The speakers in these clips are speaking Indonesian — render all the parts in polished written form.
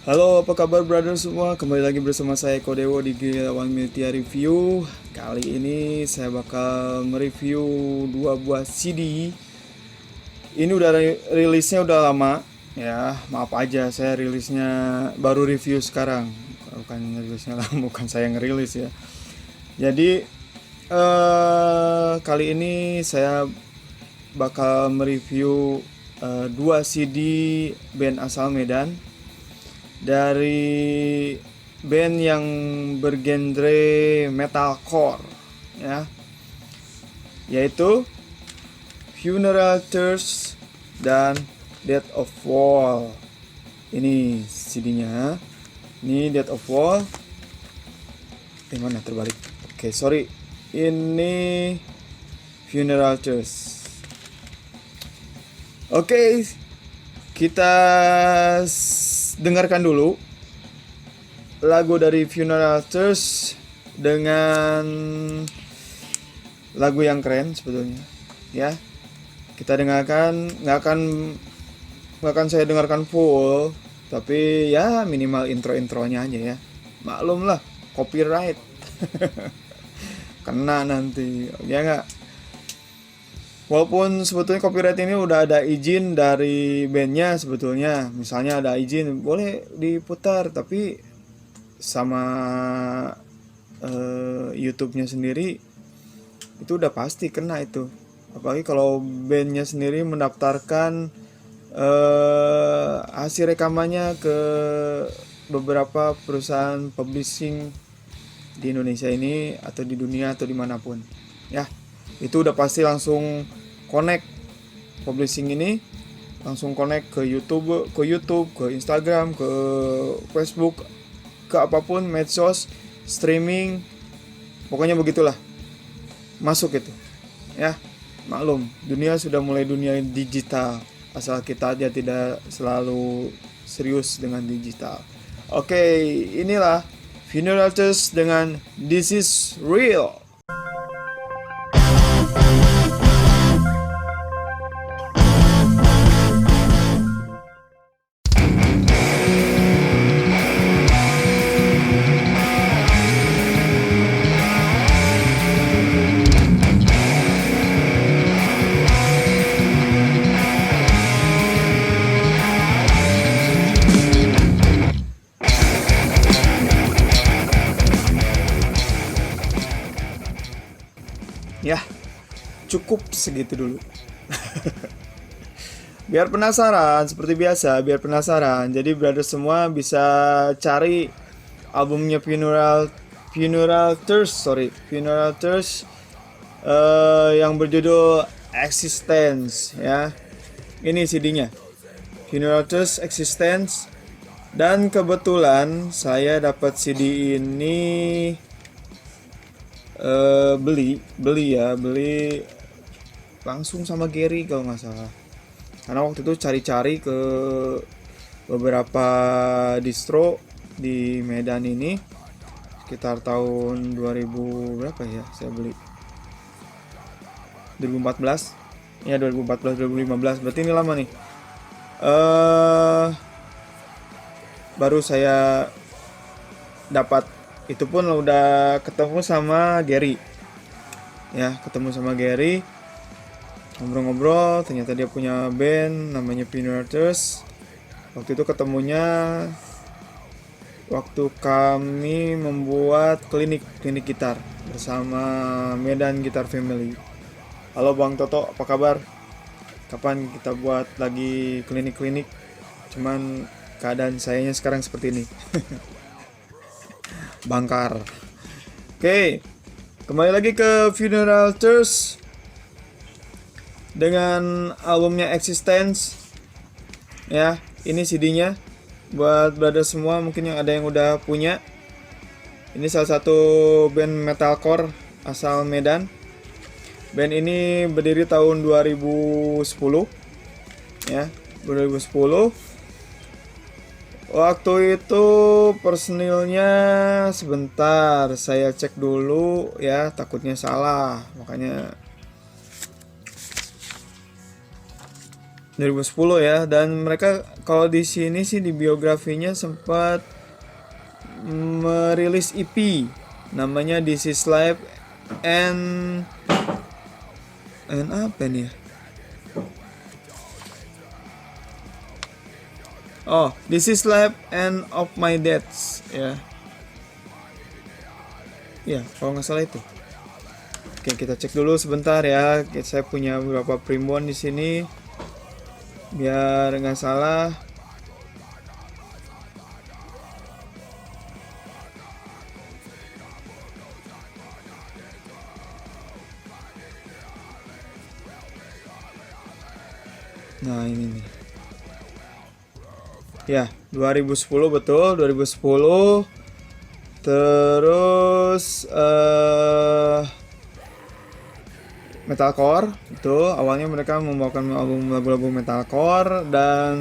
Halo, apa kabar brother semua? Kembali lagi bersama saya Eko Dewo di Gunawan Media Review. Kali ini saya bakal mereview dua buah CD. Ini udah rilisnya udah lama, ya. Maaf aja saya rilisnya baru review sekarang. Bukan rilisnya lama, bukan saya ngerilis ya. Jadi kali ini saya bakal mereview dua CD band asal Medan dari band yang bergenre metalcore, ya, yaitu Funeral Thirst dan Death of Wall. Ini CD-nya. Ini Death of Wall. Mana terbalik? Oke, sorry. Ini Funeral Thirst. Oke, kita dengarkan dulu lagu dari Funeral Thirst dengan lagu yang keren sebetulnya, ya. Kita dengarkan, nggak akan saya dengarkan full, tapi ya minimal intro-intronya aja ya. Maklum lah, copyright. Kena nanti, ya nggak? Walaupun sebetulnya copyright ini udah ada izin dari bandnya sebetulnya. Misalnya ada izin, boleh diputar, tapi sama YouTube-nya sendiri itu udah pasti kena itu. Apalagi kalau bandnya sendiri mendaftarkan hasil rekamannya ke beberapa perusahaan publishing di Indonesia ini atau di dunia atau dimanapun, ya. Itu udah pasti langsung connect publishing ini, langsung connect ke YouTube, ke Instagram, ke Facebook, ke apapun medsos, streaming, pokoknya begitulah. Masuk itu. Ya, maklum, dunia sudah mulai dunia digital, asal kita aja tidak selalu serius dengan digital. Oke, inilah Funeral Thirst dengan This Is Real. Ya, cukup segitu dulu. Biar penasaran, seperti biasa, biar penasaran. Jadi brother semua bisa cari albumnya Funeral Thirst yang berjudul Existence, ya. Ini CD-nya. Funeral Thirst Existence. Dan kebetulan saya dapat CD ini beli langsung sama Gary kalau nggak salah. Karena waktu itu cari-cari ke beberapa distro di Medan ini sekitar tahun 2000 berapa ya saya beli, 2014 ya, 2014 2015, berarti ini lama nih. Baru saya dapat, itu pun udah ketemu sama Gary, ya, ngobrol-ngobrol, ternyata dia punya band namanya Funeral Thirst. Waktu itu ketemunya waktu kami membuat klinik gitar bersama Medan Guitar Family. Halo Bang Toto, apa kabar? Kapan kita buat lagi klinik? Cuman keadaan sayanya sekarang seperti ini. Bangkar. Oke, kembali lagi ke Funeral Thirst dengan albumnya Existence, ya. Ini CD-nya buat brother semua mungkin yang ada yang udah punya. Ini salah satu band metalcore asal Medan. Band ini berdiri tahun 2010, ya, 2010. Waktu itu personilnya, sebentar saya cek dulu ya, takutnya salah, makanya 2010 ya. Dan mereka kalau di sini sih di biografinya sempat merilis EP namanya This Is Life and apa nih ya? Oh, This Is Life and of My Dads ya. Ya, kalau nggak salah itu. Oke, kita cek dulu sebentar ya. Saya punya beberapa primbon di sini biar nggak salah. Nah, ini nih. Ya, 2010 betul, 2010. Terus metalcore itu awalnya mereka membawakan album lagu-lagu metalcore dan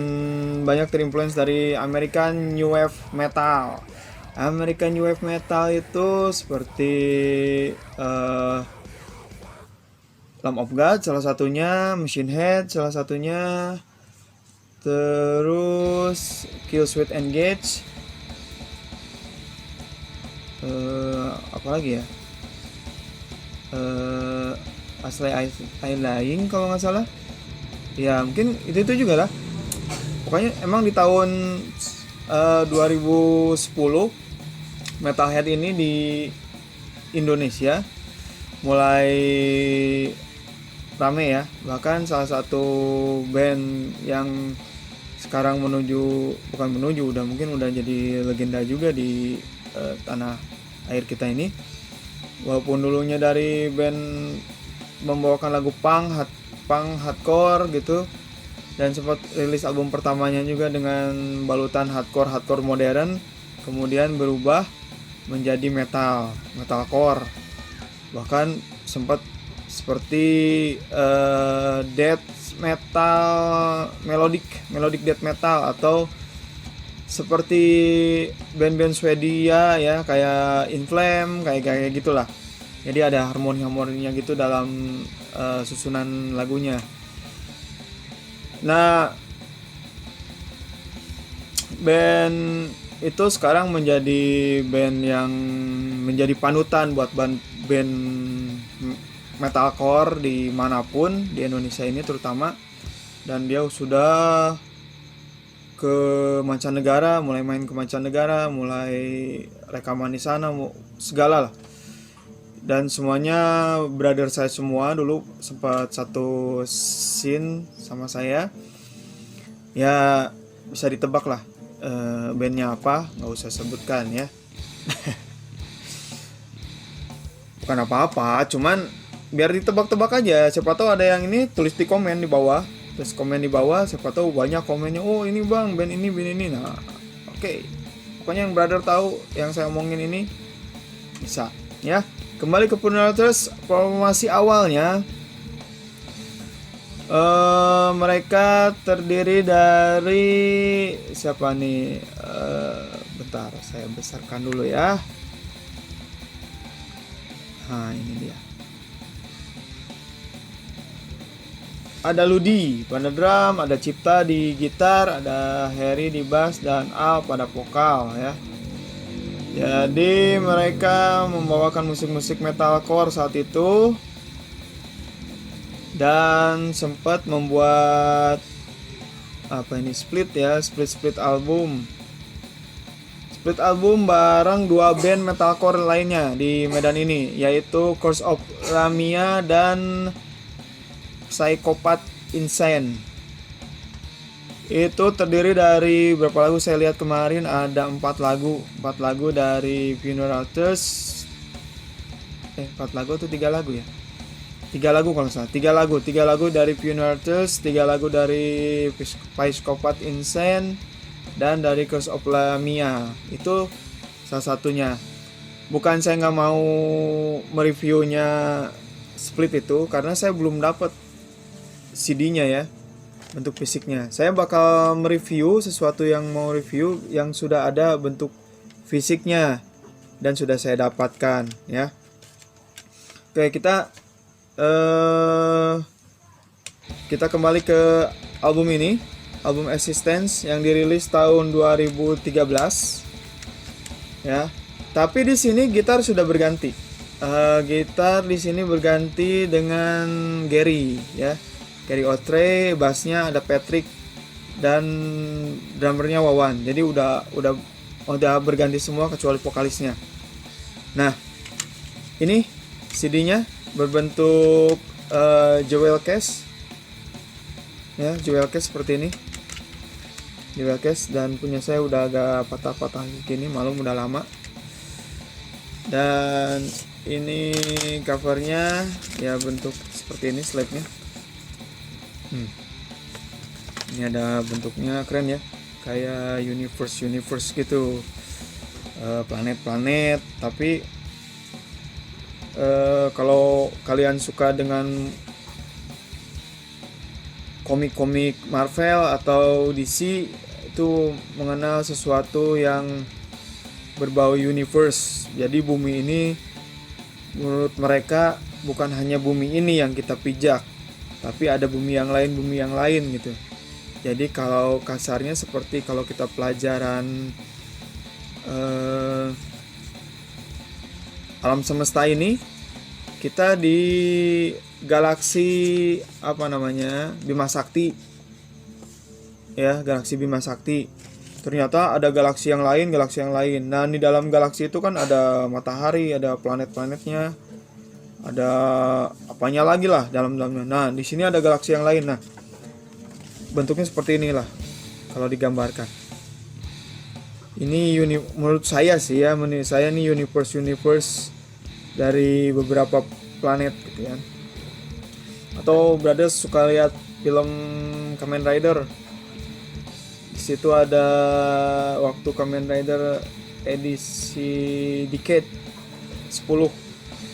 banyak terinfluence dari American New Wave Metal. American New Wave Metal itu seperti Lamb of God salah satunya, Machine Head salah satunya, terus Killswitch Engage, apa lagi ya, Asli Lying kalau nggak salah ya, mungkin itu juga lah. Pokoknya emang di tahun 2010 Metalhead ini di Indonesia mulai rame ya. Bahkan salah satu band yang sekarang udah mungkin udah jadi legenda juga di tanah air kita ini. Walaupun dulunya dari band membawakan lagu punk hardcore gitu, dan sempat rilis album pertamanya juga dengan balutan hardcore modern, kemudian berubah menjadi metalcore. Bahkan sempat seperti death metal, melodic death metal, atau seperti band-band Swedia ya, kayak In Flame, kayak gitulah. Jadi ada harmoninya gitu dalam susunan lagunya. Nah, band itu sekarang menjadi band yang menjadi panutan buat band metalcore dimanapun di Indonesia ini terutama. Dan dia sudah ke mancanegara, mulai main ke mancanegara, mulai rekaman di sana, segala lah. Dan semuanya brother saya semua, dulu sempat satu scene sama saya. Ya bisa ditebak lah bandnya apa, nggak usah sebutkan ya. Bukan apa-apa, cuman biar ditebak-tebak aja. Siapa tahu ada yang ini, tulis di komen di bawah. Terus komen di bawah, siapa tahu banyak komennya, oh ini bang, band ini. Nah, oke. Pokoknya yang brother tahu yang saya omongin ini bisa ya. Kembali ke Punelators, formasi awalnya mereka terdiri dari siapa nih? Bentar, saya besarkan dulu ya. Nah, ini dia. Ada Ludi pada drum, ada Cipta di gitar, ada Harry di bass, dan Al pada vokal ya. Jadi mereka membawakan musik-musik metalcore saat itu dan sempat membuat split album bareng dua band metalcore lainnya di Medan ini, yaitu Curse of Lamia dan Psychopath Insane. Itu terdiri dari berapa lagu, saya lihat kemarin ada 4 lagu dari Funeral Thirst. 4 lagu atau 3 lagu ya? 3 lagu kalau salah. 3 lagu dari Funeral Thirst, 3 lagu dari Psychopath Insane, dan dari Curse of Lamia. Itu salah satunya. Bukan saya nggak mau mereviewnya split itu, karena saya belum dapat CD-nya ya, bentuk fisiknya. Saya bakal mereview sesuatu yang mau review yang sudah ada bentuk fisiknya dan sudah saya dapatkan ya. Oke, kita kembali ke album ini, album Existence yang dirilis tahun 2013 ya. Tapi di sini gitar sudah berganti. Gitar di sini berganti dengan Gary ya. Gary Otrey, bassnya ada Patrick dan drummernya Wawan. Jadi udah berganti semua kecuali vokalisnya. Nah, ini CD-nya berbentuk jewel case. Ya, jewel case seperti ini. Jewel case, dan punya saya udah agak patah-patah gini, malum udah lama. Dan ini covernya ya bentuk seperti ini, slabnya. Ini ada bentuknya keren ya, kayak universe gitu, planet-planet. Tapi kalau kalian suka dengan komik-komik Marvel atau DC, itu mengenal sesuatu yang berbau universe. Jadi bumi ini menurut mereka bukan hanya bumi ini yang kita pijak, tapi ada bumi yang lain gitu. Jadi kalau kasarnya seperti kalau kita pelajaran alam semesta ini, kita di galaksi Bima Sakti ya, galaksi Bima Sakti. Ternyata ada galaksi yang lain. Nah, di dalam galaksi itu kan ada matahari, ada planet-planetnya, ada apanya lagi lah dalamnya. Nah, di sini ada galaksi yang lain. Nah, bentuknya seperti inilah kalau digambarkan. Ini menurut saya sih ya, menurut saya ini universe dari beberapa planet gitu kan. Atau brothers suka lihat film Kamen Rider, di situ ada waktu Kamen Rider edisi Decade 10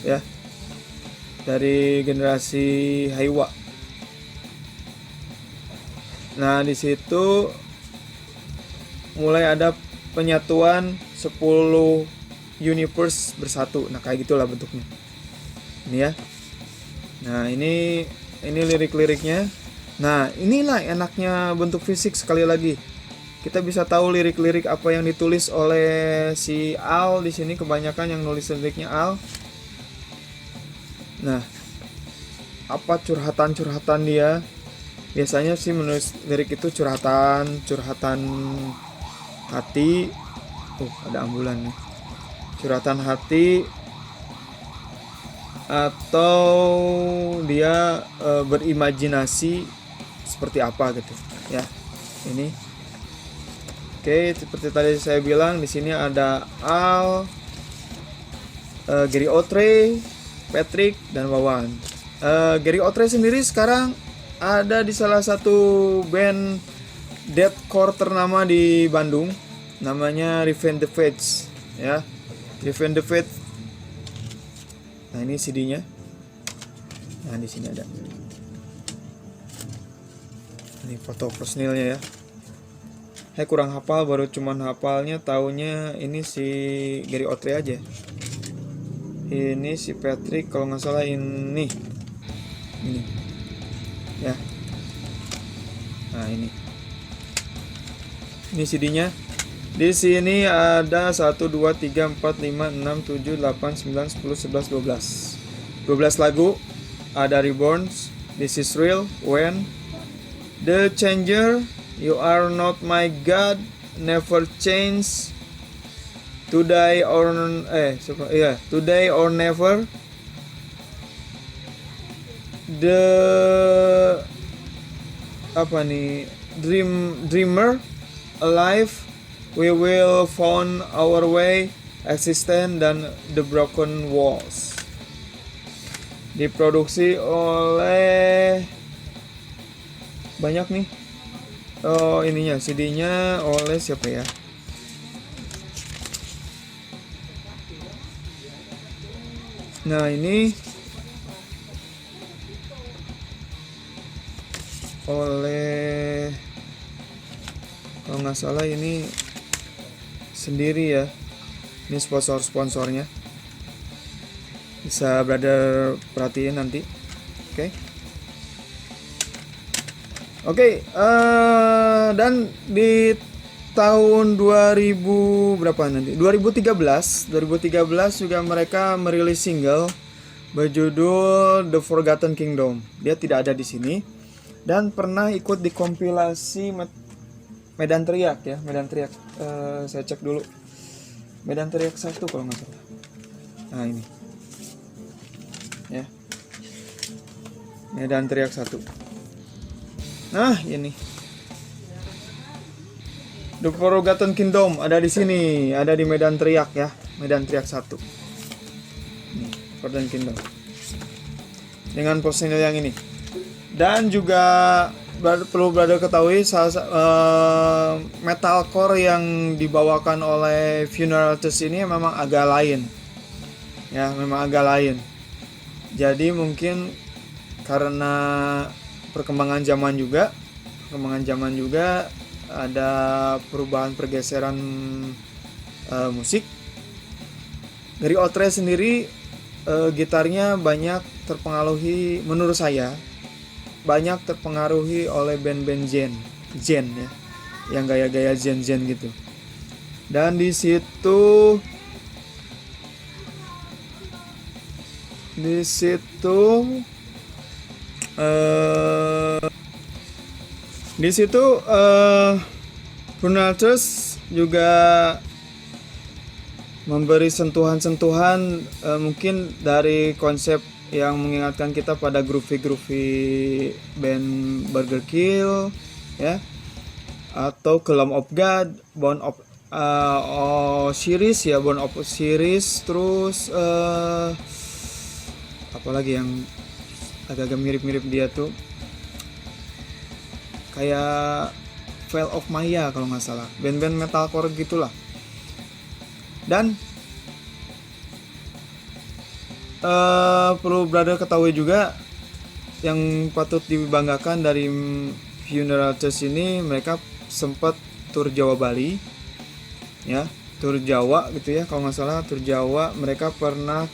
ya, dari generasi Heiwa. Nah, di situ mulai ada penyatuan 10 universe bersatu. Nah, kayak gitulah bentuknya. Ini ya. Nah, ini lirik-liriknya. Nah, inilah enaknya bentuk fisik. Sekali lagi, kita bisa tahu lirik-lirik apa yang ditulis oleh si Al di sini. Kebanyakan yang nulis liriknya Al. Nah, apa curhatan dia? Biasanya sih menulis lirik itu curhatan hati. Ada ambulan nih. Curhatan hati, atau dia berimajinasi seperti apa gitu ya. Ini oke, seperti tadi saya bilang, di sini ada Al, Gary Otrey, Patrick, dan Wawan. Gary Otrey sendiri sekarang ada di salah satu band deathcore ternama di Bandung, namanya Revenge the Fates ya. Revenge the Fates. Nah, ini CD-nya. Nah, di sini ada. Ini foto personilnya ya. Saya kurang hafal, baru cuman hafalnya taunya ini si Gary Otrey aja. Ini si Patrick kalau nggak salah ini ya. Nah, ini CD-nya. Di sini ada 1 2 3 4 5 6 7 8 9 10 11 12 lagu. Ada Reborns, This Is Real, When, The Changer, You Are Not My God, Never Change, Today or Never, Dreamer, Alive, We Will Find Our Way, Existence, dan The Broken Walls. Diproduksi oleh banyak nih. Ininya CD-nya oleh siapa ya? Nah, ini oleh, kalau nggak salah ini sendiri ya. Ini sponsornya. Bisa brother perhatiin nanti. Oke. Oke, dan di tahun 2000 berapa nanti? 2013 juga mereka merilis single berjudul The Forgotten Kingdom. Dia tidak ada di sini dan pernah ikut di kompilasi Medan Teriak ya, Medan Teriak. Saya cek dulu. Medan Teriak 1 kalau nggak salah. Nah, ini. Ya. Medan Teriak 1. Nah, ini. The Forgotten Kingdom ada di sini, ada di Medan Teriak ya, Medan Teriak 1. Nih, Forgotten Kingdom. Dengan personil yang ini. Dan juga perlu brother ketahui metalcore yang dibawakan oleh Funeral Test ini memang agak lain. Ya, memang agak lain. Jadi mungkin karena perkembangan zaman juga ada perubahan pergeseran musik. Dari Outre sendiri gitarnya banyak terpengaruhi, menurut saya banyak terpengaruhi oleh band-band Zen ya, yang gaya-gaya Zen gitu. Dan di situ Brunaltus juga memberi sentuhan-sentuhan mungkin dari konsep yang mengingatkan kita pada groovy band Burger Kill ya, atau Lamb of God, Bone of Osiris ya, Bone of Osiris, terus apalagi yang agak-agak mirip-mirip dia tuh, kayak Veil of Maya kalau nggak salah, band-band metalcore gitulah. Dan perlu brother ketahui juga yang patut dibanggakan dari Funeral Church ini, mereka sempat tur Jawa Bali ya, tur Jawa gitu ya kalau nggak salah, tur Jawa. Mereka pernah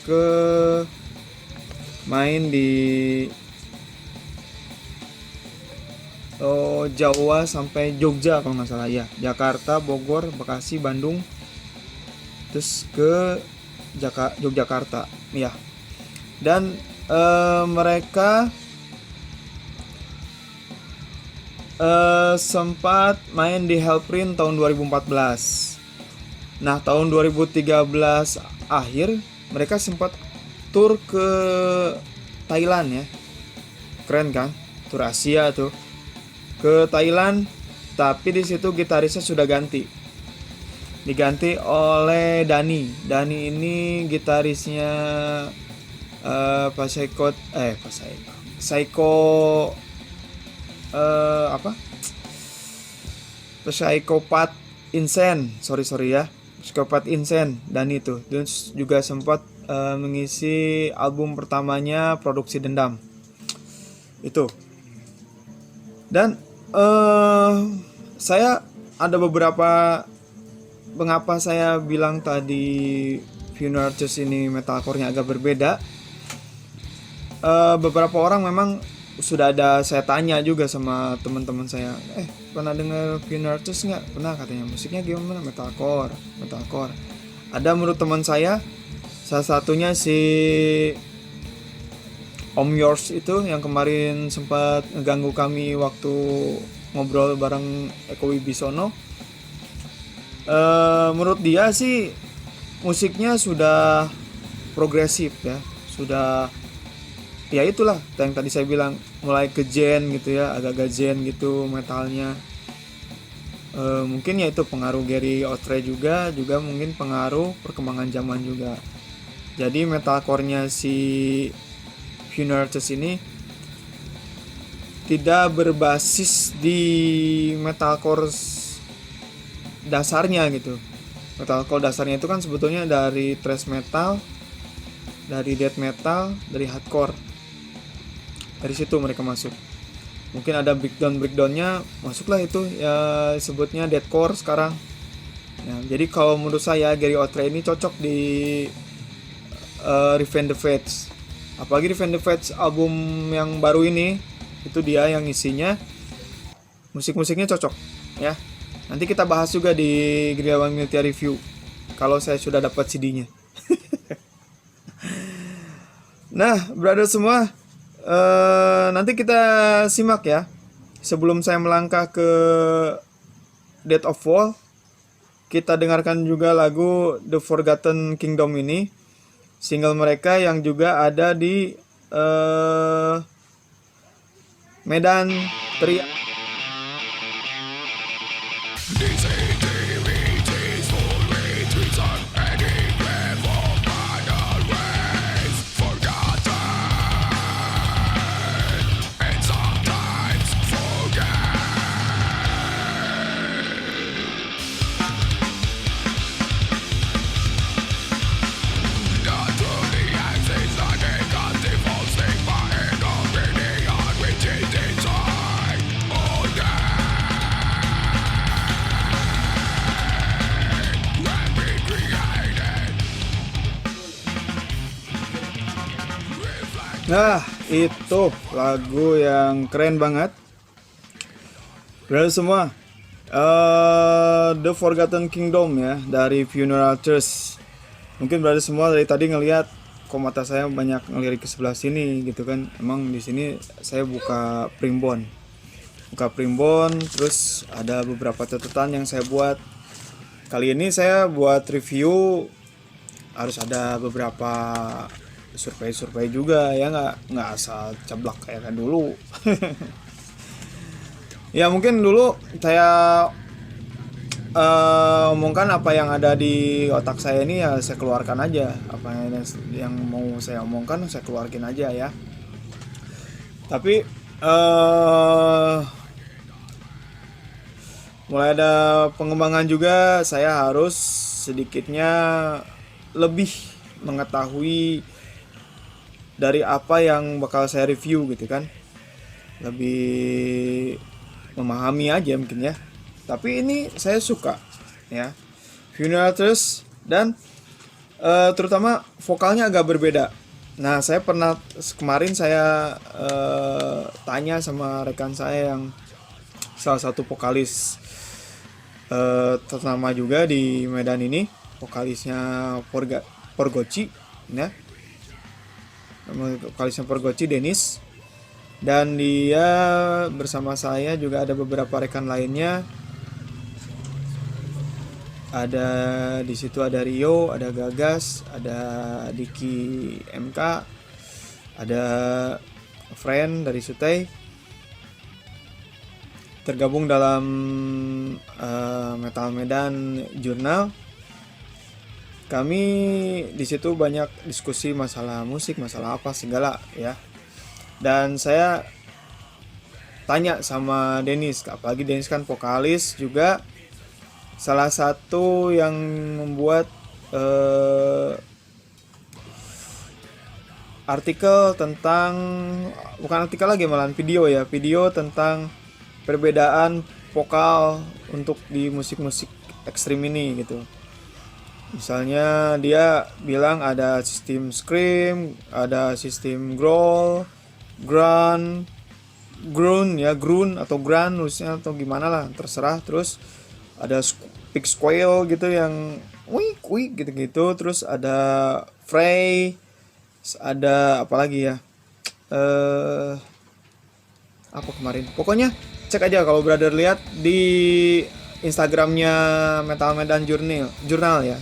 main di Jawa sampai Jogja kalau nggak salah ya, Jakarta, Bogor, Bekasi, Bandung, terus ke Yogyakarta ya. Dan mereka sempat main di Hellprint tahun 2014. Nah, tahun 2013 akhir mereka sempat tur ke Thailand ya. Keren kan? Tur Asia tuh. Ke Thailand, tapi di situ gitarisnya sudah diganti oleh Dani. Dani ini gitarisnya Psychopath Insane, sorry ya, Psychopath Insane. Dani itu terus juga sempat mengisi album pertamanya Produksi Dendam itu. Dan saya ada beberapa, mengapa saya bilang tadi Funeral Church ini metalcore-nya agak berbeda. Beberapa orang memang sudah ada, saya tanya juga sama teman-teman saya, pernah dengar Funeral Church nggak? Pernah katanya. Musiknya gimana? Metalcore. Ada menurut teman saya, salah satunya si Om Yours itu yang kemarin sempat ngeganggu kami waktu ngobrol bareng Eko Wibisono. Menurut dia sih musiknya sudah progresif ya, sudah ya itulah yang tadi saya bilang, mulai ke Zen gitu ya, agak-agak Zen gitu metalnya. Mungkin ya itu pengaruh Gary Outre juga mungkin pengaruh perkembangan zaman juga. Jadi metalcore-nya si Funeral Church ini tidak berbasis di metalcore dasarnya gitu. Metalcore dasarnya itu kan sebetulnya dari thrash metal, dari death metal, dari hardcore. Dari situ mereka masuk. Mungkin ada breakdownnya masuklah itu ya, sebutnya deathcore sekarang. Ya, jadi kalau menurut saya Gary Outre ini cocok di Revenge the Fates. Apalagi Revenge the Fates album yang baru ini, itu dia yang isinya musik-musiknya cocok ya. Nanti kita bahas juga di Gerilya Miltia Review kalau saya sudah dapat CD-nya. Nah, brother semua, nanti kita simak ya. Sebelum saya melangkah ke Death of War, kita dengarkan juga lagu The Forgotten Kingdom ini, single mereka yang juga ada di Medan Teriak. Nah, itu lagu yang keren banget. Brother semua, The Forgotten Kingdom ya, dari Funeral Church. Mungkin brother semua dari tadi ngelihat kok mata saya banyak ngelirik ke sebelah sini gitu kan. Emang di sini saya buka primbon, terus ada beberapa catatan yang saya buat. Kali ini saya buat review harus ada beberapa survei juga ya, nggak asal ceblak kayak kan dulu. Ya mungkin dulu saya omongkan apa yang ada di otak saya ini ya, saya keluarkan aja. Apa yang mau saya omongkan saya keluarkan aja ya. Tapi mulai ada pengembangan juga, saya harus sedikitnya lebih mengetahui dari apa yang bakal saya review gitu kan, lebih memahami aja mungkin ya. Tapi ini saya suka ya, Funeral Church, dan terutama vokalnya agak berbeda. Nah, saya pernah kemarin saya tanya sama rekan saya yang salah satu vokalis ternama juga di Medan ini, vokalisnya Porgoci ya. Vokalisnya Porgoci, Denis, dan dia bersama saya juga ada beberapa rekan lainnya. Ada di situ ada Rio, ada Gagas, ada Diki MK, ada Friend dari Sutai, tergabung dalam Metal Medan Jurnal. Kami di situ banyak diskusi masalah musik, masalah apa segala ya. Dan saya tanya sama Denis, apalagi Denis kan vokalis juga, salah satu yang membuat artikel tentang, bukan artikel lagi malahan video ya, video tentang perbedaan vokal untuk di musik-musik ekstrim ini gitu. Misalnya dia bilang ada sistem scream, ada sistem growl, grunt ya, grunt atau grunt nulisnya atau gimana lah, terserah. Terus ada pig squeal gitu yang wik gitu-gitu. Terus ada fray, ada apa lagi ya? Apa kemarin? Pokoknya cek aja kalau brother lihat di Instagramnya Metal Medan Jurnal ya,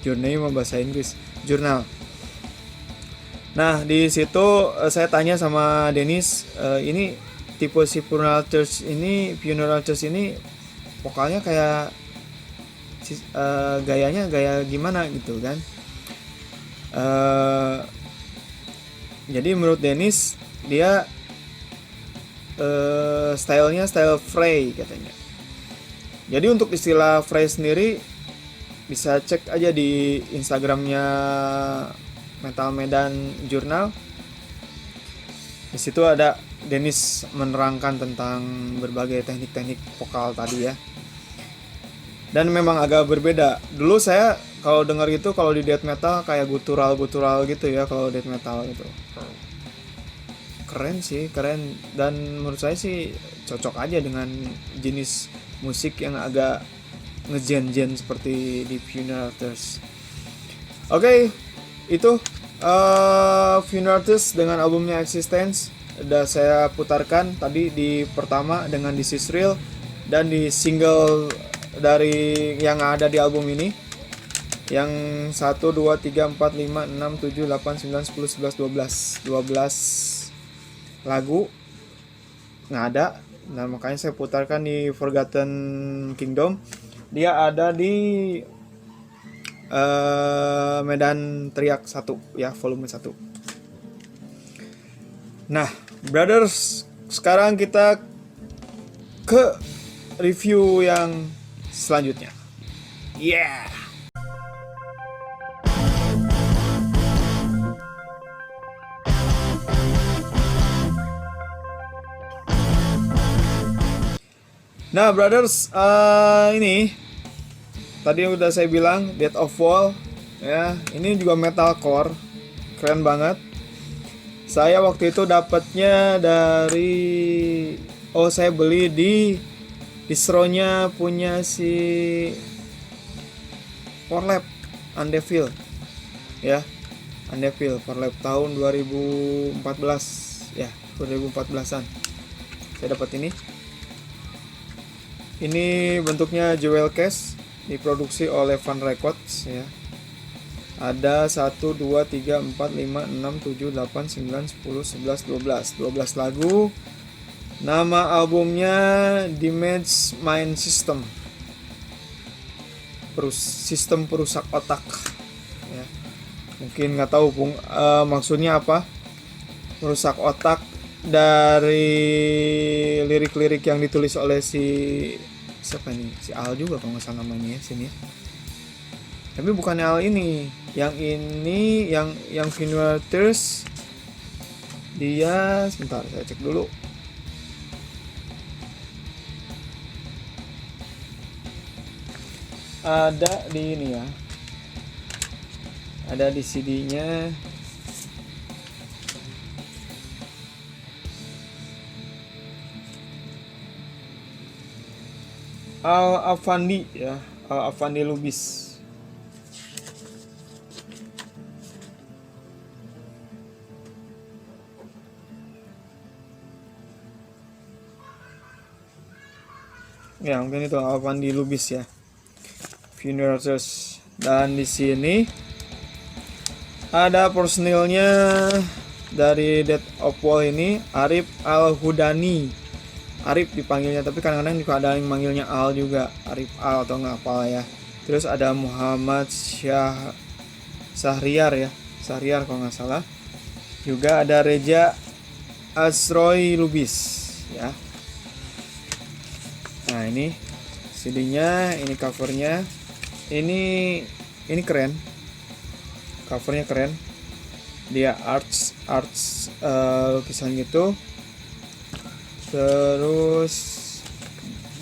Jurnal mah bahasa Inggris, Jurnal. Nah di situ saya tanya sama Denis, ini tipe si Funeral Church ini vokalnya kayak gayanya gaya gimana gitu kan. Jadi menurut Denis dia stylenya style fray katanya. Jadi untuk istilah fray sendiri bisa cek aja di Instagramnya Metal Medan Jurnal. Di situ ada Denis menerangkan tentang berbagai teknik-teknik vokal tadi ya. Dan memang agak berbeda. Dulu saya kalau dengar gitu, kalau di death metal kayak gutural gitu ya, kalau death metal gitu. keren sih, keren, dan menurut saya sih cocok aja dengan jenis musik yang agak ngejen-jen seperti di Funeral Tears. Oke, itu Funeral Tears dengan albumnya Existence udah saya putarkan tadi di pertama dengan This Is Real, dan di single dari yang ada di album ini yang 1, 2, 3, 4, 5, 6, 7, 8, 9, 10, 11, 12 lagu nggak ada. Nah makanya saya putarkan di Forgotten Kingdom. Dia ada di Medan Teriak 1 ya, volume 1. Nah brothers, sekarang kita ke review yang selanjutnya. Yeah. Nah brothers, ini tadi udah saya bilang Dead of Wall ya, ini juga metalcore, keren banget. Saya waktu itu dapatnya dari saya beli di distronya punya si Forlap Undevil ya, Undevil Forlap tahun 2014 ya, 2014an saya dapat ini. Ini bentuknya jewel case, diproduksi oleh Fun Records ya. Ada 1, 2, 3, 4, 5, 6, 7, 8, 9, 10, 11, 12 lagu. Nama albumnya Damage Mind System, sistem perusak otak ya. Mungkin nggak tahu maksudnya apa, merusak otak, dari lirik-lirik yang ditulis oleh siapa nih, si Al juga kalau nggak salah namanya sini. Tapi bukan Al ini, yang Funeral Tears. Dia sebentar saya cek dulu. Ada di ini ya, ada di CD-nya. Al-Afandi ya, Al-Afandi Lubis. Ya mungkin itu Al-Afandi Lubis ya, Funeral Tears. Dan di sini ada personilnya dari Dead of Wall ini, Arif Al-Hudani. Arif dipanggilnya, tapi kadang-kadang juga ada yang manggilnya Al juga, Arif Al atau nggak apa ya. Terus ada Muhammad Syahriar ya, Syahriar kalau nggak salah. Juga ada Reja Asroy Lubis ya. Nah ini CD-nya, ini covernya, ini keren, covernya keren. Dia arts lukisan gitu. Terus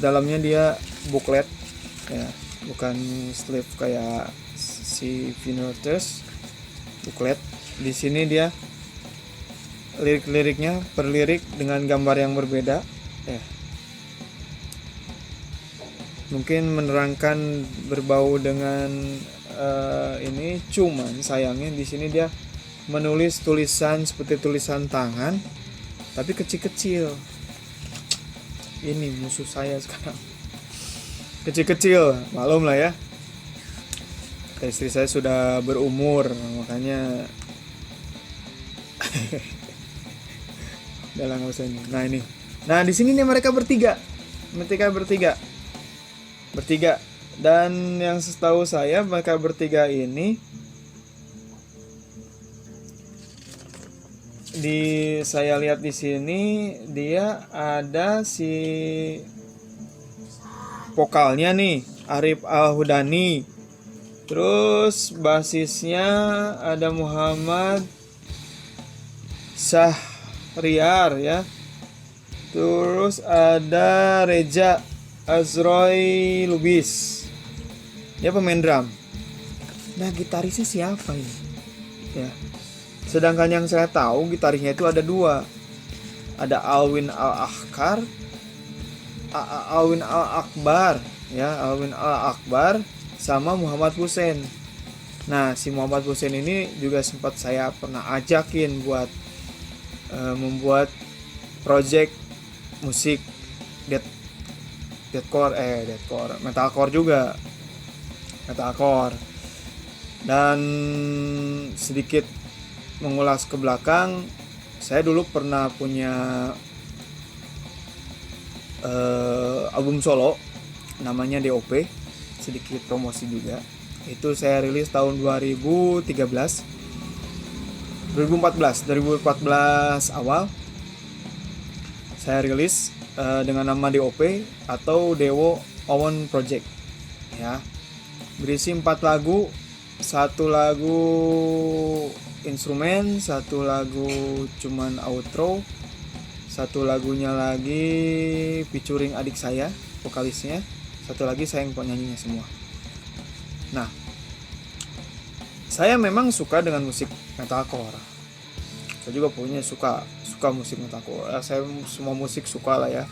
dalamnya dia booklet ya, bukan sleeve kayak si Funeral Tears, booklet. Di sini dia lirik-liriknya per lirik dengan gambar yang berbeda ya. Mungkin menerangkan berbau dengan ini, cuman sayangnya di sini dia menulis tulisan seperti tulisan tangan tapi kecil-kecil. Ini musuh saya sekarang, kecil-kecil, maklum lah ya. Istri saya sudah berumur, makanya udah nggak usah ini. Nah ini, nah di sini nih mereka bertiga, dan yang setahu saya mereka bertiga ini saya lihat di sini dia ada si vokalnya nih, Arif Al-Hudani. Terus basisnya ada Muhammad Syahriar ya. Terus ada Reja Azroy Lubis, dia pemain drum. Nah gitarisnya siapa ini ya? Sedangkan yang saya tahu gitarisnya itu ada 2, ada Alwin Al-Akbar, Alwin Al-Akbar ya, Alwin Al-Akbar sama Muhammad Hussein. Nah, si Muhammad Hussein ini juga sempat saya pernah ajakin buat membuat project musik deathcore, metalcore juga, metalcore. Dan sedikit mengulas ke belakang, saya dulu pernah punya album solo namanya DOP, sedikit promosi juga. Itu saya rilis tahun 2014 awal. Saya rilis dengan nama DOP atau Dewo Owen Project ya. Berisi 4 lagu, 1 lagu instrumen, 1 lagu cuman outro, 1 lagunya lagi featuring adik saya, vokalisnya, 1 lagi saya yang penyanyinya semua. Nah, saya memang suka dengan musik metalcore. Saya juga punya suka musik metalcore. Saya semua musik suka lah ya,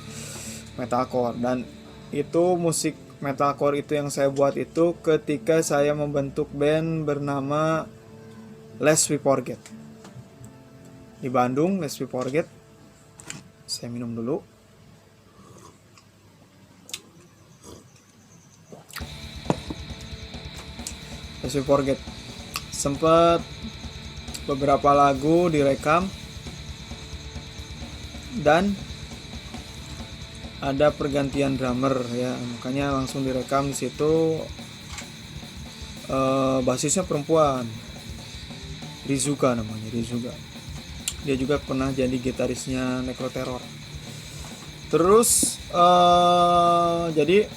metalcore. Dan itu musik metalcore itu yang saya buat itu ketika saya membentuk band bernama Lest We Forget di Bandung. Lest We Forget. Saya minum dulu. Lest We Forget sempat beberapa lagu direkam dan ada pergantian drummer ya, makanya langsung direkam di situ. Basisnya perempuan, Rizuka namanya, Rizuka. Dia juga pernah jadi gitarisnya Necroterror. Terus jadi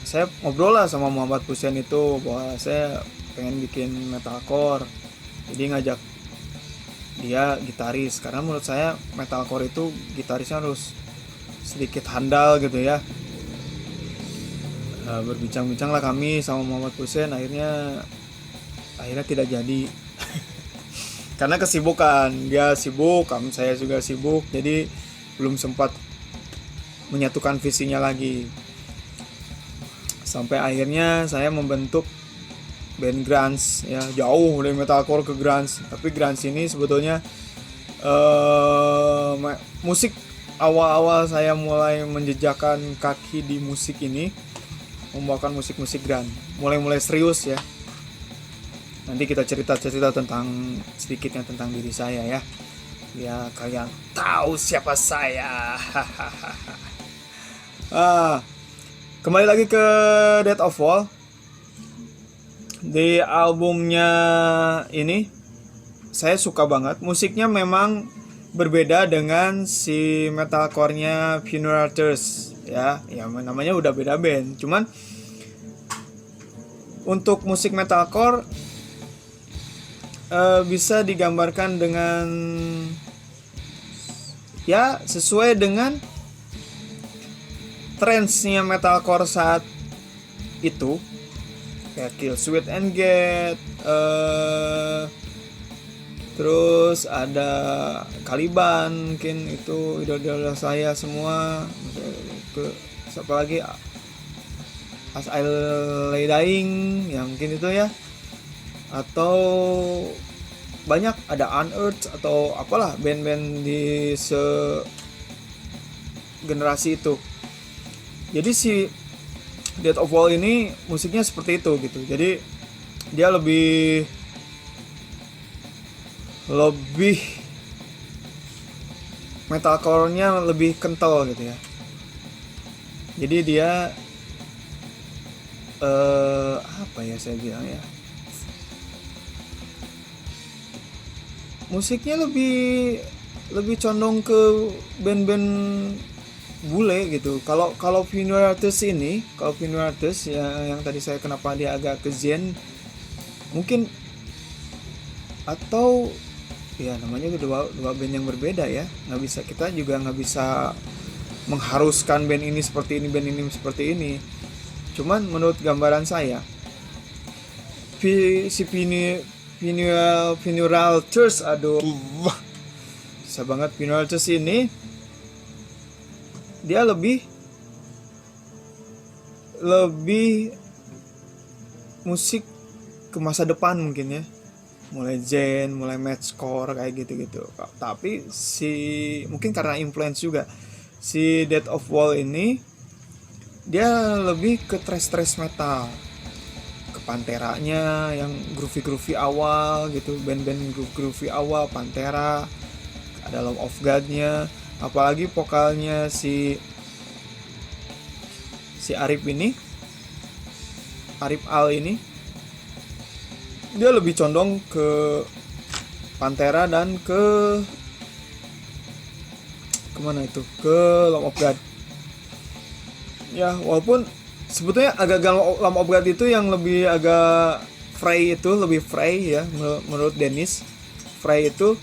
saya ngobrol lah sama Muhammad Hussein itu bahwa saya pengen bikin metalcore, jadi ngajak dia gitaris, karena menurut saya metalcore itu gitarisnya harus sedikit handal gitu ya. Berbincang-bincang lah kami sama Muhammad Hussein, akhirnya tidak jadi karena kesibukan, dia sibuk, saya juga sibuk, jadi belum sempat menyatukan visinya lagi. Sampai akhirnya saya membentuk band grunge ya, jauh dari metalcore ke grunge. Tapi grunge ini sebetulnya musik awal-awal saya mulai menjejakkan kaki di musik ini, membawakan musik-musik grunge, mulai serius ya. Nanti kita cerita tentang sedikitnya tentang diri saya ya, biar kalian tahu siapa saya. Kembali lagi ke Death of Wall. Di albumnya ini saya suka banget, musiknya memang berbeda dengan si metalcore-nya Funeral Thirst ya, namanya udah beda band. Cuman untuk musik metalcore bisa digambarkan dengan ya sesuai dengan trendsnya metalcore saat itu, kayak Killswitch Engage, terus ada Caliban, mungkin itu idola saya semua. Siapa lagi, As I Lay Dying ya, mungkin itu ya, atau banyak, ada Unearthed atau apalah, band-band di generasi itu. Jadi si Death of Wall ini musiknya seperti itu gitu. Jadi dia lebih metalcore-nya lebih kental gitu ya. Jadi dia apa ya saya bilang ya, musiknya lebih condong ke band-band bule gitu. Kalau Funeral Thirst ini, yang tadi saya kenapa dia agak ke zen mungkin, atau ya namanya dua band yang berbeda ya. Kita juga nggak bisa mengharuskan band ini seperti ini, band ini seperti ini. Cuman menurut gambaran saya, si Funeral Thirst, susah banget, Funeral Thirst ini dia lebih musik ke masa depan mungkin ya, mulai Zen, mulai Metalcore kayak gitu-gitu. Tapi mungkin karena influence juga, si Death of Wall ini dia lebih ke thrash metal, ke Panteranya yang groovy awal gitu, band-band groovy awal Pantera, ada Lamb of God-nya, apalagi vokalnya si Arif Al ini, dia lebih condong ke Pantera dan ke kemana itu, ke Lamb of God ya. Walaupun sebetulnya agak Lamb of God itu yang lebih agak lebih fray ya, menurut Dennis. Fray itu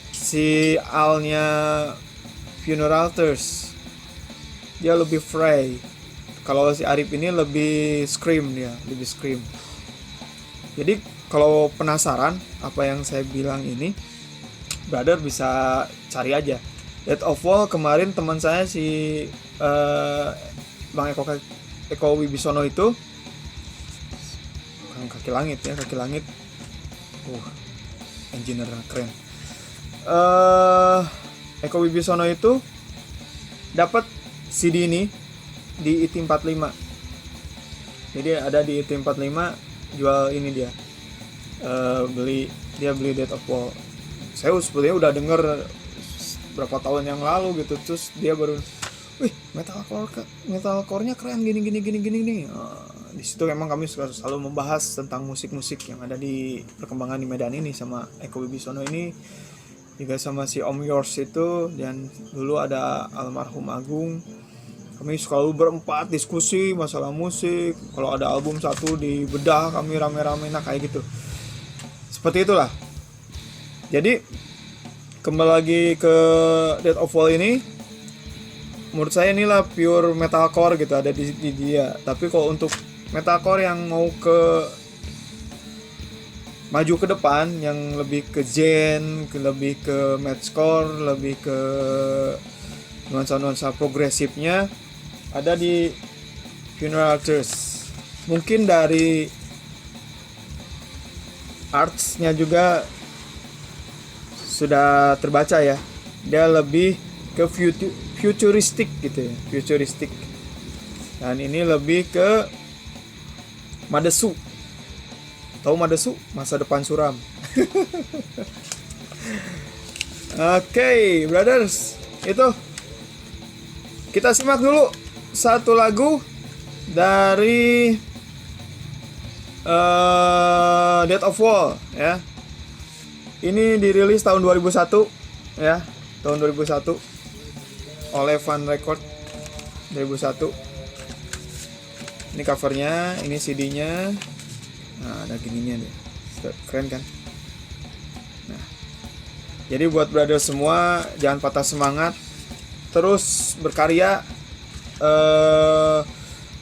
si Alnya Funeral Tears, dia lebih fray. Kalau si Arif ini lebih scream. Jadi kalau penasaran apa yang saya bilang ini, brother bisa cari aja Death of Wall. Kemarin teman saya si Bang Eko Wibisono itu, kaki langit, engineer keren. Eko Wibisono itu dapat CD ini di IT45. Jadi ada di IT45 jual ini, dia beli Death of Wall. Saya sebetulnya udah denger berapa tahun yang lalu gitu, terus dia baru, wih, metalcore-nya keren gini. Di situ emang kami selalu membahas tentang musik-musik yang ada di perkembangan di Medan ini sama Eko Wibisono ini, juga sama si Om Yours itu, dan dulu ada almarhum Agung. Kami selalu berempat diskusi masalah musik. Kalau ada album satu dibedah kami rame-rame, nah kayak gitu. Seperti itulah. Jadi kembali lagi ke Death of Wall ini, menurut saya inilah pure metalcore gitu, ada di dia. Tapi kalau untuk metalcore yang mau maju ke depan, yang lebih ke Zen, lebih ke Metalcore, lebih ke nuansa progresifnya, ada di Funeral Tears. Mungkin dari artsnya juga sudah terbaca ya, dia lebih ke futuristik gitu ya, dan ini lebih ke Madesu. Tahu Madesu? Masa depan suram. Oke, brothers, itu kita simak dulu satu lagu dari Death of Wall ya. Ini dirilis tahun 2001 ya, tahun 2001 oleh Fun Record 2001. Ini covernya, ini CD-nya. Nah, ada gininya nih. Keren kan? Nah, jadi buat brother semua, jangan patah semangat, terus berkarya,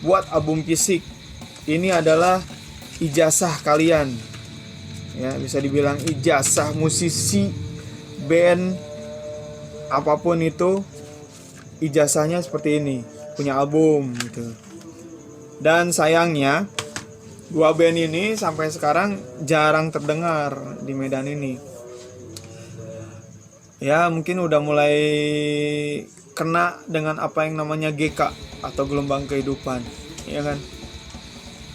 buat album fisik. Ini adalah ijazah kalian ya, bisa dibilang ijazah musisi, band, apapun itu, ijazahnya seperti ini, punya album gitu. Dan sayangnya dua band ini sampai sekarang jarang terdengar di Medan ini ya. Mungkin udah mulai kena dengan apa yang namanya GK atau gelombang kehidupan, ya kan?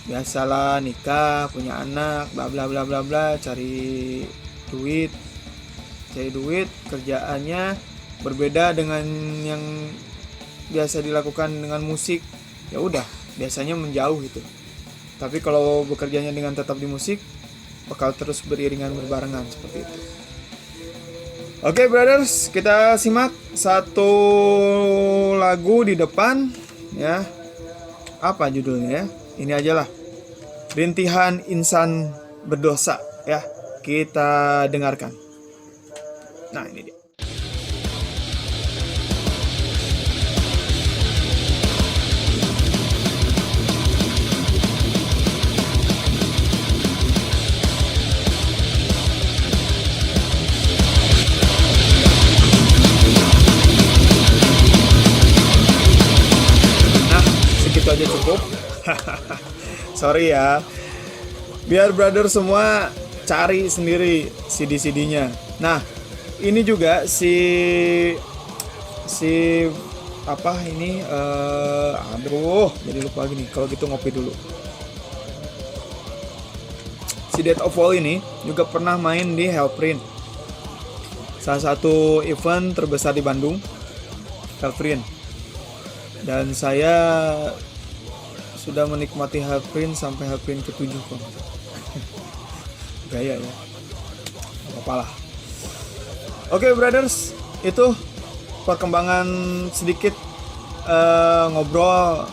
Biasalah, nikah, punya anak, bla bla bla bla bla, cari duit, kerjaannya berbeda dengan yang biasa dilakukan dengan musik. Ya udah, biasanya menjauh gitu. Tapi kalau bekerjanya dengan tetap di musik, bakal terus beriringan berbarengan seperti itu. Oke, brothers, kita simak satu lagu di depan ya. Apa judulnya ya? Ini aja lah. Rintihan Insan Berdosa ya. Kita dengarkan. Nah, ini dia. itu aja cukup. Sorry ya. Biar brother semua cari sendiri CD-CD-nya. Nah, ini juga si apa ini aduh, jadi lupa lagi nih. Kalau gitu ngopi dulu. Si Death of All ini juga pernah main di Hellprint, salah satu event terbesar di Bandung, Hellprint. Dan saya sudah menikmati Hellprint sampai Hellprint ke-7 kok. Gaya ya, apa lah. Oke brothers, itu perkembangan sedikit ngobrol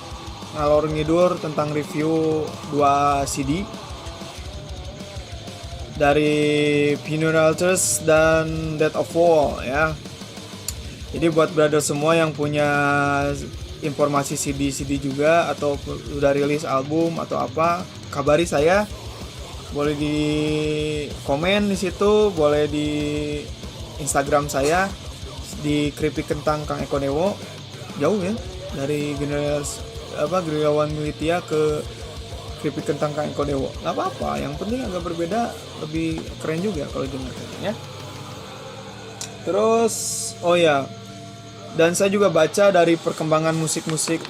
ngalor ngidur tentang review 2 CD dari Funeral Church dan Death of War ya. Jadi buat brother semua yang punya informasi CD juga atau udah rilis album atau apa, kabari saya. Boleh di komen di situ, boleh di Instagram saya di Keripik Kentang Kang Eko Dewo. Jauh ya dari Gerilyawan Militia ke Keripik Kentang Kang Eko Dewo. Gak apa-apa, yang penting agak berbeda, lebih keren juga kalau dengarkan ya. Terus oh ya, dan saya juga baca dari perkembangan musik-musik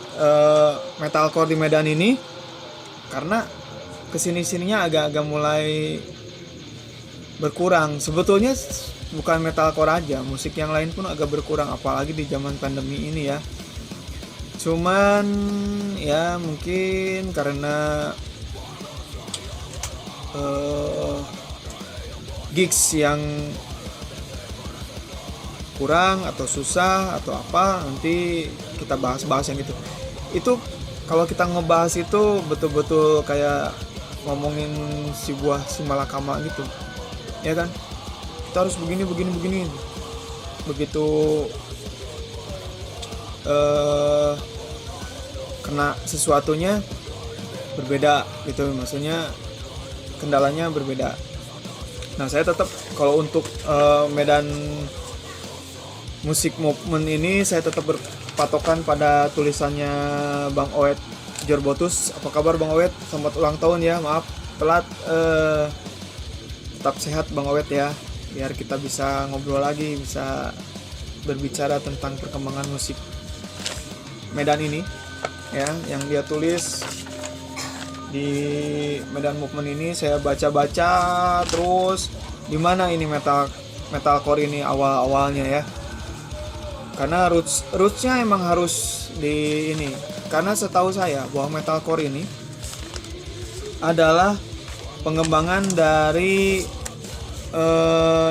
metalcore di Medan ini, karena kesini-sininya agak-agak mulai berkurang. Sebetulnya bukan metalcore aja, musik yang lain pun agak berkurang, apalagi di zaman pandemi ini ya. Cuman ya mungkin karena gigs yang kurang atau susah atau apa, nanti kita bahas-bahas yang gitu. Itu kalau kita ngebahas itu betul-betul kayak ngomongin si malakama gitu ya kan, kita harus begini begitu kena sesuatunya berbeda gitu, maksudnya kendalanya berbeda. Nah saya tetap kalau untuk Medan Musik Movement ini saya tetap berpatokan pada tulisannya Bang Oet Jorbotus. Apa kabar Bang Oet? Selamat ulang tahun ya, maaf telat. Tetap sehat Bang Oet ya, biar kita bisa ngobrol lagi, bisa berbicara tentang perkembangan musik Medan ini ya, yang dia tulis di Medan Movement ini. Saya baca-baca terus di mana ini metalcore ini awal-awalnya ya, karena rootsnya emang harus di ini. Karena setahu saya bahwa metalcore ini adalah pengembangan dari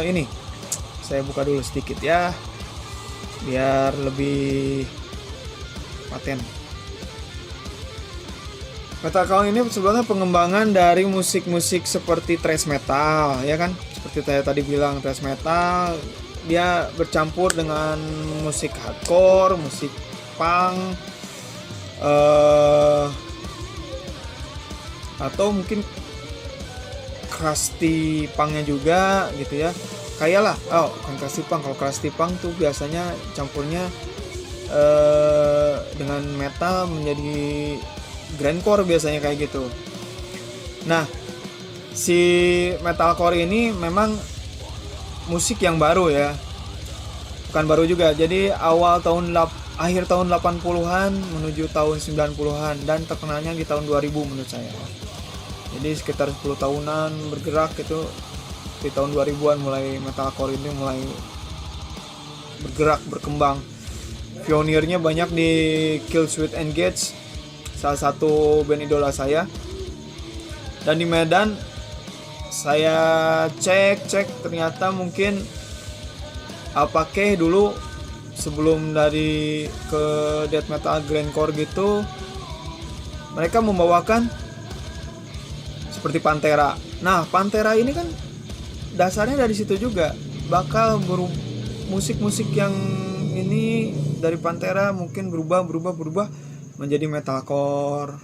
ini. Saya buka dulu sedikit ya, biar lebih paten. Metalcore ini sebenarnya pengembangan dari musik-musik seperti thrash metal ya kan. Seperti saya tadi bilang, thrash metal dia bercampur dengan musik hardcore, musik punk, atau mungkin crusty punknya juga gitu ya. Kayak lah, bukan crusty punk. Kalau crusty punk tuh biasanya campurnya dengan metal menjadi grindcore biasanya kayak gitu. Nah, si metalcore ini memang musik yang baru ya, bukan baru juga. Jadi akhir tahun 80-an menuju tahun 90-an, dan terkenalnya di tahun 2000 menurut saya. Jadi sekitar 10 tahunan bergerak itu. Di tahun 2000-an mulai metalcore ini mulai bergerak, berkembang. Pionirnya banyak di Killswitch Engage, salah satu band idola saya. Dan di Medan saya cek ternyata mungkin Alpakeh dulu sebelum dari ke death metal grindcore gitu, mereka membawakan seperti Pantera. Nah, Pantera ini kan dasarnya dari situ juga, bakal musik-musik yang ini dari Pantera mungkin berubah menjadi metalcore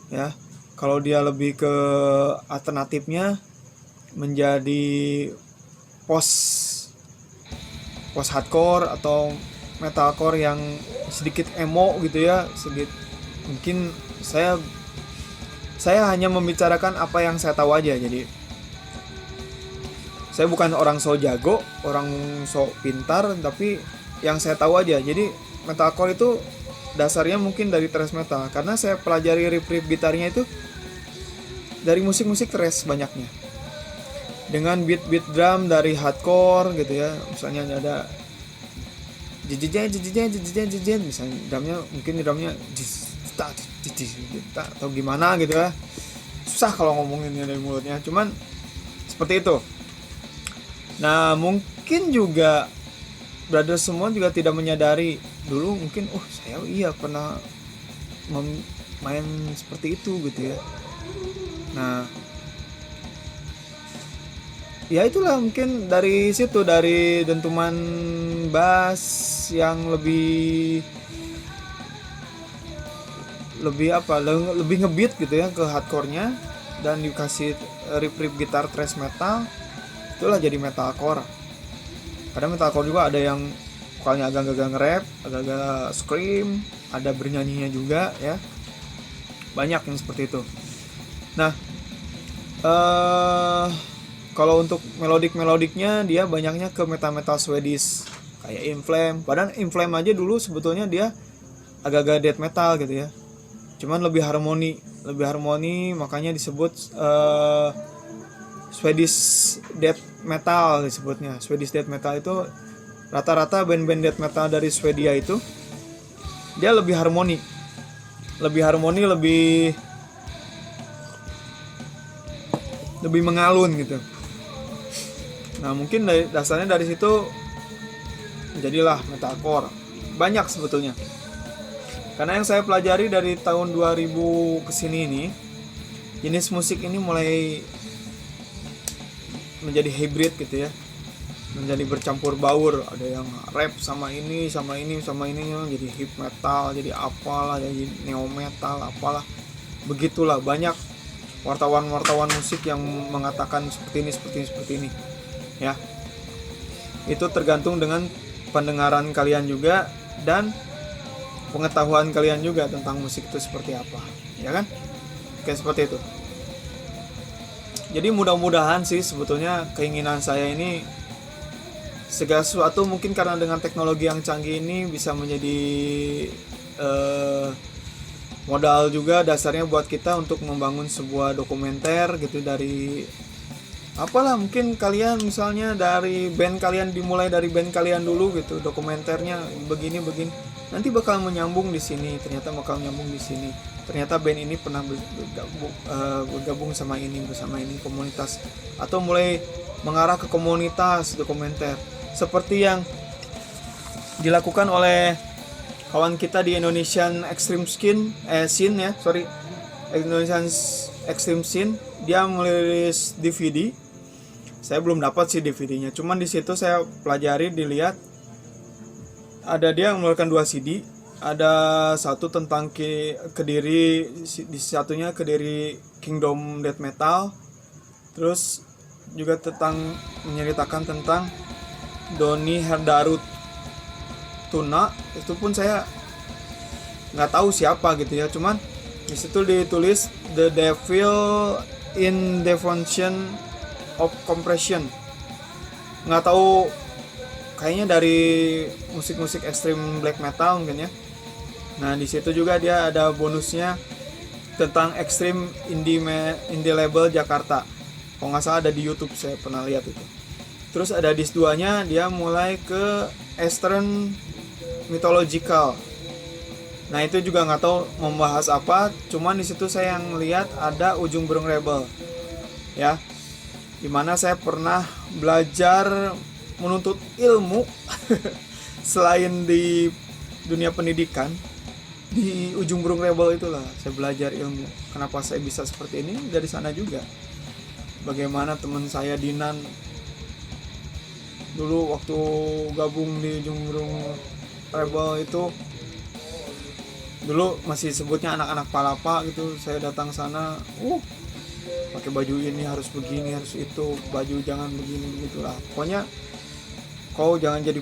ya. Kalau dia lebih ke alternatifnya menjadi post hardcore atau metalcore yang sedikit emo gitu ya, sedikit mungkin saya hanya membicarakan apa yang saya tahu aja. Jadi saya bukan orang so jago, orang so pintar, tapi yang saya tahu aja. Jadi metalcore itu dasarnya mungkin dari thrash metal, karena saya pelajari riff gitarnya itu dari musik-musik thrash banyaknya, dengan beat drum dari hardcore gitu ya. Misalnya ada jejejen, misalnya drumnya atau gimana gitu ya. Susah kalau ngomonginnya dari mulutnya, cuman seperti itu. Nah, mungkin juga brother semua juga tidak menyadari dulu, mungkin saya pernah main seperti itu gitu ya. Nah, ya itulah mungkin dari situ, dari dentuman bass yang lebih ngebeat gitu ya ke hardcore-nya, dan dikasih riff gitar thrash metal, itulah jadi metalcore. Kadang metalcore juga ada yang vokalnya agak-agak nge-rap, agak-agak scream, ada bernyanyinya juga ya. Banyak yang seperti itu. Nah, kalau untuk melodiknya dia banyaknya ke metal Swedish kayak In Flame. Padahal In Flame aja dulu sebetulnya dia agak-agak death metal gitu ya. Cuman lebih harmoni, makanya disebut Swedish death metal disebutnya. Swedish death metal itu rata-rata band-band death metal dari Swedia itu dia lebih harmoni, lebih mengalun gitu. Nah, mungkin dasarnya dari situ jadilah metalcore. Banyak sebetulnya. Karena yang saya pelajari dari tahun 2000 kesini ini, jenis musik ini mulai menjadi hybrid gitu ya, menjadi bercampur baur. Ada yang rap sama ini, jadi hip metal, jadi apalah, jadi neo metal, apalah. Begitulah, banyak wartawan musik yang mengatakan seperti ini ya. Itu tergantung dengan pendengaran kalian juga dan pengetahuan kalian juga tentang musik itu seperti apa, ya kan? Kayak seperti itu. Jadi mudah-mudahan sih sebetulnya keinginan saya ini, segala sesuatu mungkin karena dengan teknologi yang canggih ini bisa menjadi modal juga dasarnya buat kita untuk membangun sebuah dokumenter gitu. Dari apalah, mungkin kalian misalnya dari band kalian, dimulai dari band kalian dulu gitu, dokumenternya begini, nanti bakal menyambung di sini, ternyata band ini pernah bergabung sama ini komunitas, atau mulai mengarah ke komunitas dokumenter seperti yang dilakukan oleh kawan kita di Indonesian Extreme Scene Indonesian Extreme Scene. Dia merilis DVD. Saya belum dapat sih DVD-nya, cuman di situ saya pelajari, dilihat ada dia mengeluarkan 2 CD. Ada satu tentang Kediri, di satunya Kediri Kingdom Death Metal. Terus juga menceritakan tentang Doni Herdarut Tuna. Itu pun saya nggak tahu siapa gitu ya, cuman di situ ditulis The Devil in Devotion of Compression. Nggak tahu, kayaknya dari musik-musik ekstrim black metal mungkin ya. Nah, di situ juga dia ada bonusnya tentang ekstrim indie label Jakarta. Kalau nggak salah ada di YouTube, saya pernah lihat itu. Terus ada disc 2-nya, dia mulai ke Eastern Mythological. Nah, itu juga nggak tahu membahas apa, cuman di situ saya yang lihat ada Ujung Berung Rebel ya, dimana saya pernah belajar menuntut ilmu selain di dunia pendidikan. Di Ujung Berung Rebel itulah saya belajar ilmu. Kenapa saya bisa seperti ini? Dari sana juga. Bagaimana teman saya Dinan dulu waktu gabung di Ujung Berung Rebel itu, dulu masih sebutnya anak-anak palapa gitu. Saya datang sana, pakai baju ini harus begini, harus itu, baju jangan begini, begitulah. Pokoknya kau jangan jadi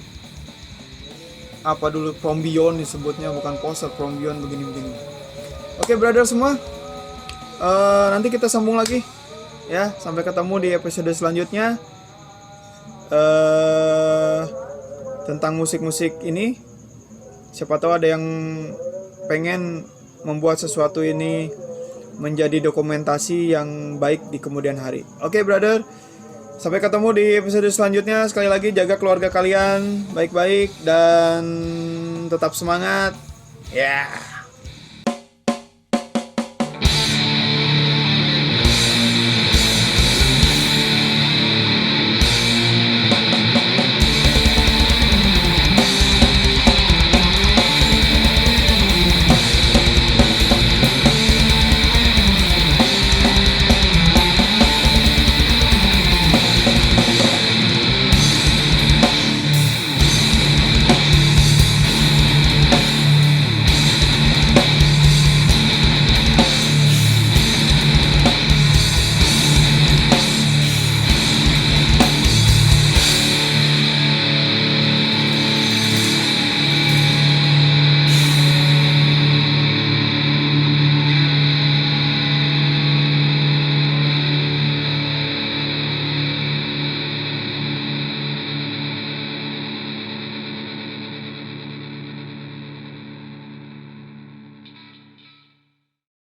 apa dulu, prombion disebutnya, bukan poser, prombion begini. Oke brother semua, nanti kita sambung lagi ya. Sampai ketemu di episode selanjutnya tentang musik-musik ini. Siapa tahu ada yang pengen membuat sesuatu ini menjadi dokumentasi yang baik di kemudian hari. Oke brother, sampai ketemu di episode selanjutnya. Sekali lagi jaga keluarga kalian baik-baik dan tetap semangat. Ya.